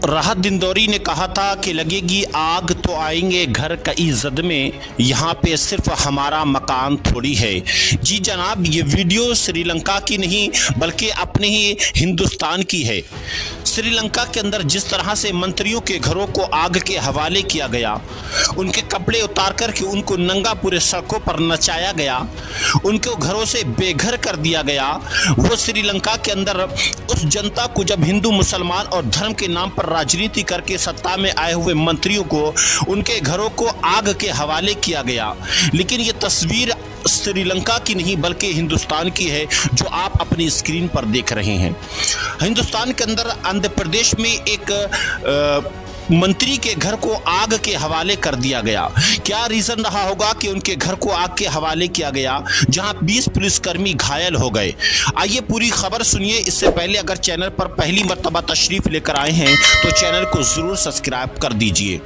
राहत दिंदौरी ने कहा था कि लगेगी आग तो आएंगे घर कई जद में, यहाँ पे सिर्फ हमारा मकान थोड़ी है। जी जनाब, ये वीडियो श्रीलंका की नहीं बल्कि अपने ही हिंदुस्तान की है। श्रीलंका के अंदर जिस तरह से मंत्रियों के घरों को आग के हवाले किया गया, उनके कपड़े उतार करके उनको नंगा पूरे सड़कों पर नचाया गया, उनको घरों से बेघर कर दिया गया, वो श्रीलंका के अंदर उस जनता को जब हिंदू मुसलमान और धर्म के नाम पर राजनीति करके सत्ता में आए हुए मंत्रियों को उनके घरों को आग के हवाले किया गया। लेकिन ये तस्वीर श्रीलंका की नहीं बल्कि हिंदुस्तान की है जो आप अपनी स्क्रीन पर देख रहे हैं। हिंदुस्तान के अंदर आंध्र प्रदेश में एक मंत्री के घर को आग के हवाले कर दिया गया। क्या रीजन रहा होगा कि उनके घर को आग के हवाले किया गया, जहां 20 पुलिसकर्मी घायल हो गए। आइए पूरी खबर सुनिए। इससे पहले अगर चैनल पर पहली मर्तबा तशरीफ लेकर आए हैं तो चैनल को जरूर सब्सक्राइब कर दीजिए।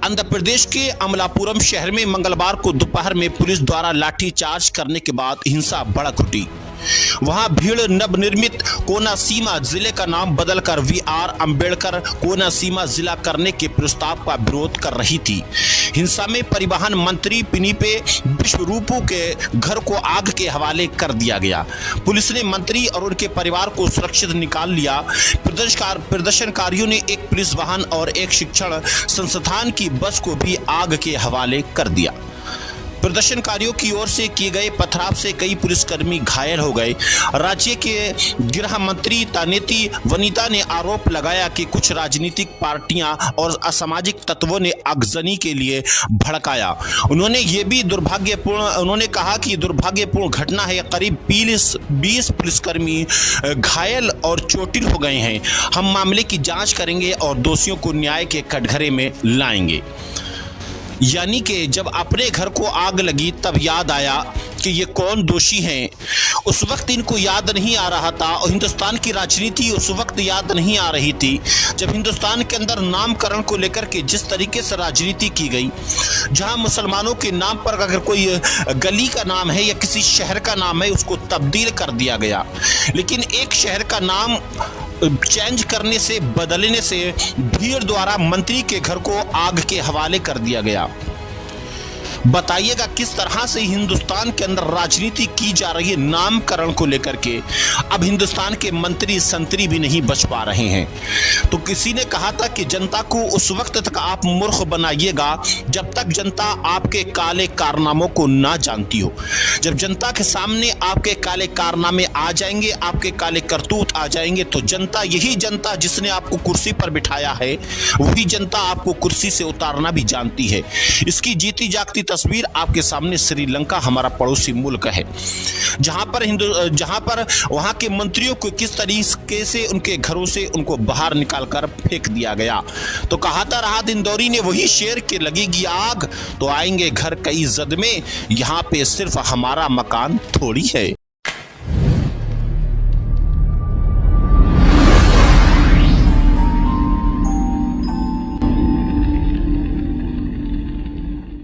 आंध्र प्रदेश के अमलापुरम शहर में मंगलवार को दोपहर में पुलिस द्वारा लाठीचार्ज करने के बाद हिंसा भड़क उठी। वहां भीड़ नवनिर्मित कोनासीमा जिले का नाम बदलकर वीआर अंबेडकर कोनासीमा जिला करने के प्रस्ताव का विरोध कर रही थी। हिंसा में परिवहन मंत्री पिनिपे विश्वरूपु के घर को आग के हवाले कर दिया गया। पुलिस ने मंत्री और उनके परिवार को सुरक्षित निकाल लिया। प्रदर्शनकारियों ने एक पुलिस वाहन और एक शिक्षण संस्थान की बस को भी आग के हवाले कर दिया। प्रदर्शनकारियों की ओर से किए गए पथराव से कई पुलिसकर्मी घायल हो गए। राज्य के गृह मंत्री तानेती वनिता ने आरोप लगाया कि कुछ राजनीतिक पार्टियां और असामाजिक तत्वों ने आगजनी के लिए भड़काया। उन्होंने कहा कि दुर्भाग्यपूर्ण घटना है। करीब 20 पुलिसकर्मी घायल और चोटिल हो गए हैं। हम मामले की जांच करेंगे और दोषियों को न्याय के कटघरे में लाएंगे। यानी कि जब अपने घर को आग लगी तब याद आया कि ये कौन दोषी हैं। उस वक्त इनको याद नहीं आ रहा था और हिंदुस्तान की राजनीति उस वक्त याद नहीं आ रही थी जब हिंदुस्तान के अंदर नामकरण को लेकर के जिस तरीके से राजनीति की गई, जहां मुसलमानों के नाम पर अगर कोई गली का नाम है या किसी शहर का नाम है उसको तब्दील कर दिया गया। लेकिन एक शहर का नाम चेंज करने से, बदलने से भीड़ द्वारा मंत्री के घर को आग के हवाले कर दिया गया। बताइएगा किस तरह से हिंदुस्तान के अंदर राजनीति की जा रही है नामकरण को लेकर के। अब हिंदुस्तान के मंत्री संतरी भी नहीं बच पा रहे हैं। तो किसी ने कहा था कि जनता को उस वक्त तक आप मूर्ख बनाइएगा जब तक जनता आपके काले कारनामों को ना जानती हो। जब जनता के सामने आपके काले कारनामे आ जाएंगे, आपके काले करतूत आ जाएंगे, तो जनता, यही जनता जिसने आपको कुर्सी पर बिठाया है, वही जनता आपको कुर्सी से उतारना भी जानती है। इसकी जीती जागती तस्वीर आपके सामने श्रीलंका हमारा पड़ोसी मुल्क है, जहां पर वहां के मंत्रियों को किस तरीके से उनके घरों से उनको बाहर निकालकर फेंक दिया गया। तो कहा था राहत दिंदौरी ने, वही शेर के लगेगी आग तो आएंगे घर कई जद में, यहाँ पे सिर्फ हमारा मकान थोड़ी है।